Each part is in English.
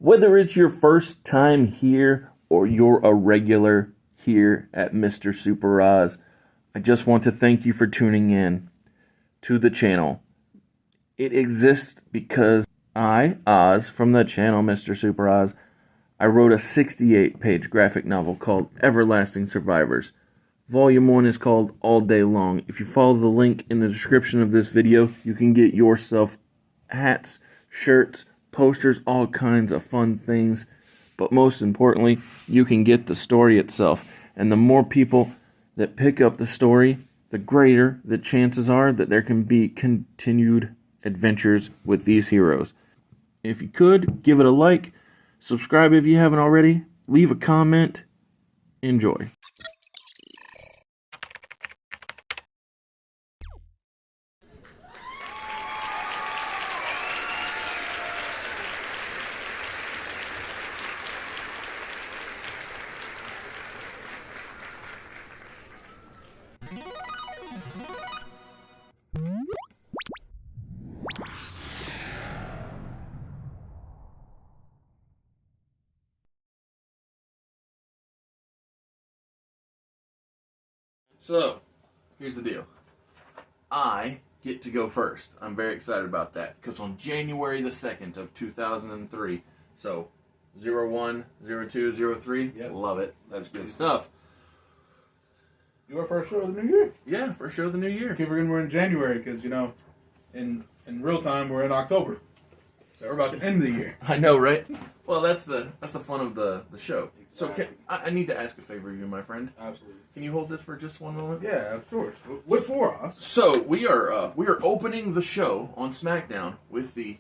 Whether it's your first time here or you're a regular here at Mr. Super Oz, I just want to thank you for tuning in to the channel. It exists because I, Oz, from the channel Mr. Super Oz, I wrote a 68-page graphic novel called Everlasting Survivors. Volume 1 is called All Day Long. If you follow the link in the description of this video, you can get yourself hats, shirts, posters, all kinds of fun things. But most importantly, you can get the story itself. And the more people that pick up the story, the greater the chances are that there can be continued adventures with these heroes. If you could, give it a like, subscribe if you haven't already, leave a comment, enjoy. So, here's the deal. I get to go first. I'm very excited about that because on January the 2nd of 2003, so 01, 02, 03, yep. Love it. That's good stuff. Your first show of the new year? Yeah, first show of the new year. I keep forgetting we're in January because, you know, in real time we're in October. So we're about to end the year. I know, right? Well, that's the fun of the show. Exactly. So I need to ask a favor of you, my friend. Absolutely. Can you hold this for just one moment? Yeah, of course. What for us? So we are opening the show on Smackdown with the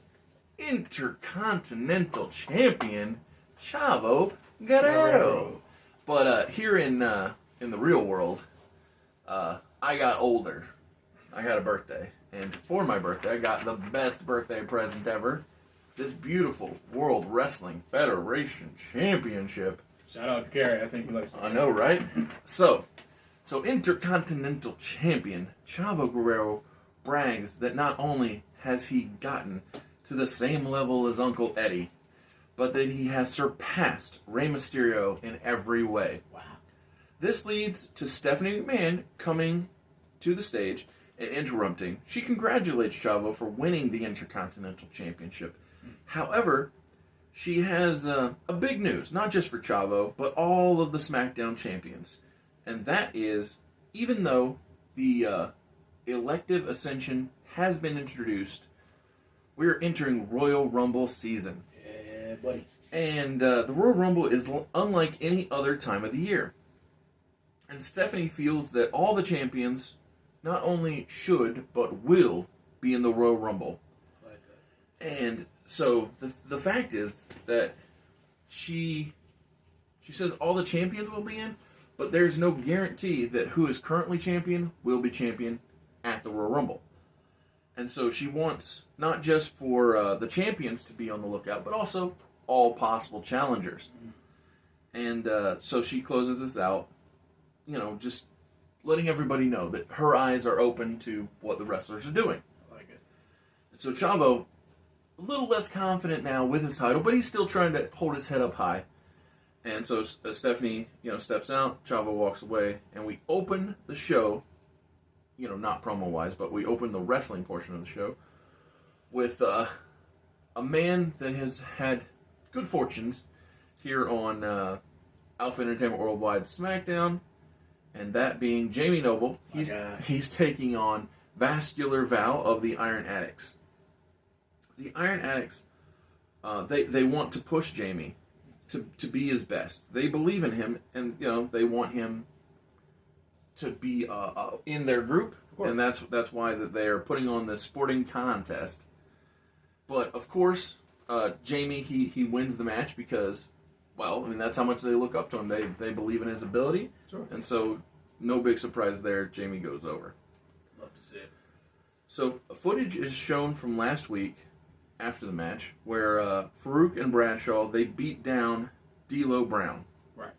Intercontinental Champion Chavo Guerrero. But here in the real world, I got older. I got a birthday, and for my birthday, I got the best birthday present ever. This beautiful World Wrestling Federation Championship. Shout out to Carrie. I think he likes it. I know, right? So Intercontinental Champion Chavo Guerrero brags that not only has he gotten to the same level as Uncle Eddie, but that he has surpassed Rey Mysterio in every way. Wow. This leads to Stephanie McMahon coming to the stage and interrupting. She congratulates Chavo for winning the Intercontinental Championship. However, she has a big news, not just for Chavo, but all of the SmackDown champions. And that is, even though the elective ascension has been introduced, we're entering Royal Rumble season. Yeah, buddy. And the Royal Rumble is unlike any other time of the year. And Stephanie feels that all the champions not only should, but will be in the Royal Rumble. I like that. And so the fact is that she says all the champions will be in, but there's no guarantee that who is currently champion will be champion at the Royal Rumble. And so she wants not just for the champions to be on the lookout, but also all possible challengers. And so she closes this out, you know, just letting everybody know that her eyes are open to what the wrestlers are doing. I like it. And so Chavo, a little less confident now with his title, but he's still trying to hold his head up high. And so Stephanie, steps out, Chavo walks away, and we open the show, not promo-wise, but we open the wrestling portion of the show with a man that has had good fortunes here on Alpha Entertainment Worldwide SmackDown, and that being Jamie Noble. He's taking on Vascular Val of the Iron Addicts. The Iron Addicts, they want to push Jamie to be his best. They believe in him, and they want him to be in their group, and that's why that they are putting on this sporting contest. But of course, Jamie he wins the match because, well, I mean that's how much they look up to him. They believe in his ability, Sure. And so no big surprise there. Jamie goes over. Love to see it. So footage is shown from last week after the match where Farouk and Bradshaw, they beat down D'Lo Brown. Right.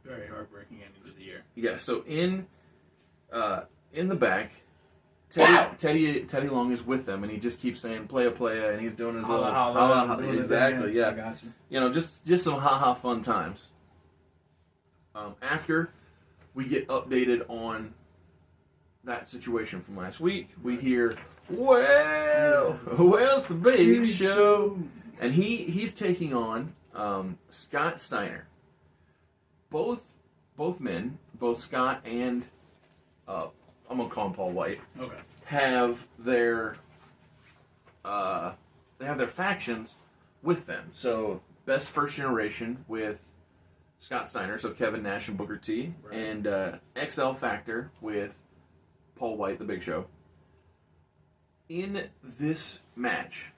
Very heartbreaking ending to the year. Yeah. So in the back, Teddy Long is with them, and he just keeps saying playa, and he's doing his little holla, exactly, dance. yeah. I got you. You know, just some ha fun times. After we get updated on that situation from last week, we hear, well, where's the big show? And he's taking on Scott Steiner. Both men, both Scott and I'm gonna call him Paul White. Okay. Have their factions with them. So best first generation with Scott Steiner, so Kevin Nash and Booker T, right. and XL Factor with Paul White, the Big Show. In this match,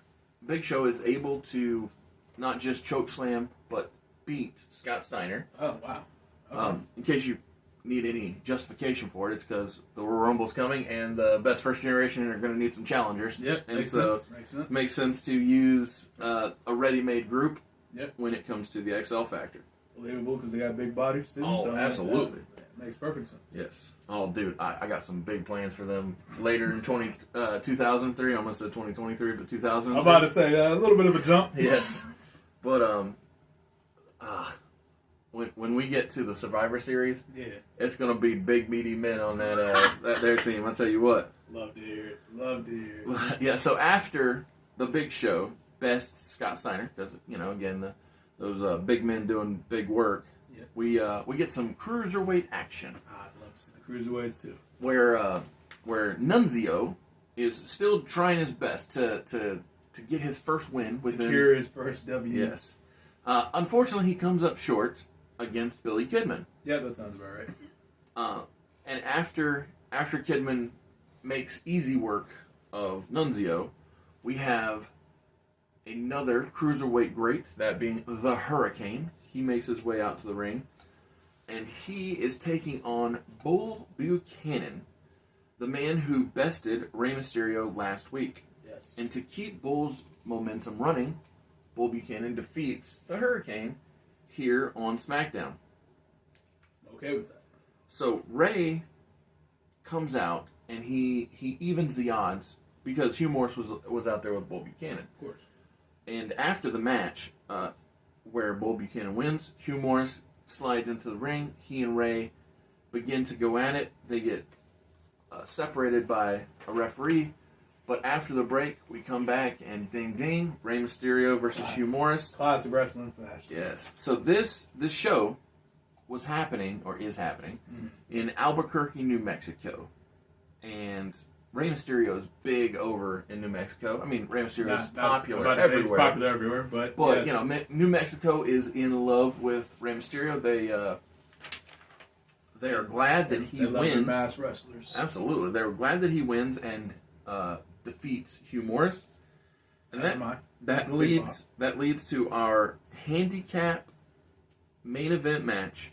Big Show is able to not just chokeslam, but beat Scott Steiner. Oh, wow. Okay. In case you need any justification for it, it's because the Royal Rumble's coming and the best first generation are going to need some challengers. Yep, and makes so sense. Makes sense to use a ready-made group Yep. when it comes to the XL Factor. Believable because they got big bodies too. Oh, so absolutely. That makes perfect sense. Yes. Oh, dude, I got some big plans for them later in 2003. I almost said 2023, but 2003. I'm about to say a little bit of a jump. Yes. But when we get to the Survivor Series, Yeah. it's gonna be big meaty men on that their team. I'll tell you what. Love to hear it. Yeah. So after the Big Show, best Scott Steiner, because again those big men doing big work. Yeah. We get some cruiserweight action. I'd love to see the cruiserweights too. Where Nunzio is still trying his best to get his first win within. Secure his first W. Yes. Unfortunately, he comes up short against Billy Kidman. Yeah, that sounds about right. And after Kidman makes easy work of Nunzio, we have another cruiserweight great, that being the Hurricane. He makes his way out to the ring, and he is taking on Bull Buchanan, the man who bested Rey Mysterio last week. Yes. And to keep Bull's momentum running, Bull Buchanan defeats the Hurricane here on SmackDown. Okay with that. So Rey comes out and he evens the odds because Hugh Morris was out there with Bull Buchanan. Of course. And after the match, where Bull Buchanan wins, Hugh Morris slides into the ring. He and Rey begin to go at it. They get separated by a referee. But after the break, we come back and ding ding, Rey Mysterio versus Hugh Morris. Classic wrestling fashion. Yes. So this show was happening, or is happening, in Albuquerque, New Mexico. And Rey Mysterio is big over in New Mexico. I mean, Rey Mysterio is popular everywhere. He's popular everywhere, but yes. New Mexico is in love with Rey Mysterio. They are glad that he love wins. their mass wrestlers. Absolutely, they're glad that he wins and defeats Hugh Morris, and that leads to our handicap main event match,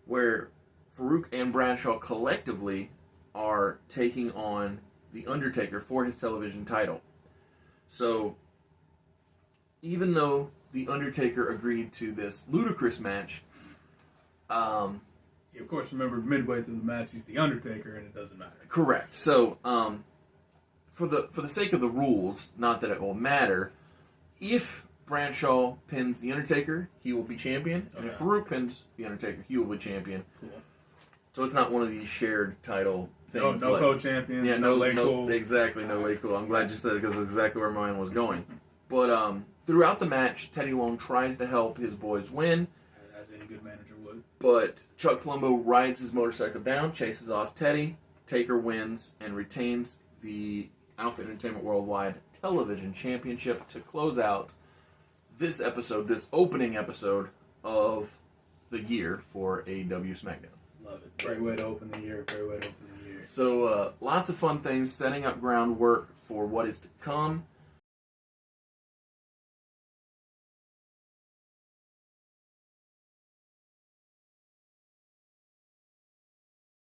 where Farouk and Bradshaw collectively are taking on The Undertaker for his television title. So, even though The Undertaker agreed to this ludicrous match, of course, remember, midway through the match, he's The Undertaker, and it doesn't matter. Correct. So, for the sake of the rules, not that it will matter, if Bradshaw pins The Undertaker, he will be champion, and if Farouk pins The Undertaker, he will be champion. Cool. So it's not one of these shared title things. No co-champions. Yeah, no lay cool. Exactly, no lay cool. I'm glad you said it because that's exactly where mine was going. But throughout the match, Teddy Long tries to help his boys win. As any good manager would. But Chuck Palumbo rides his motorcycle down, chases off Teddy. Taker wins and retains the Alpha Entertainment Worldwide Television Championship to close out this opening episode of the year for AEW SmackDown. Love it. Great way to open the year. So lots of fun things, setting up groundwork for what is to come.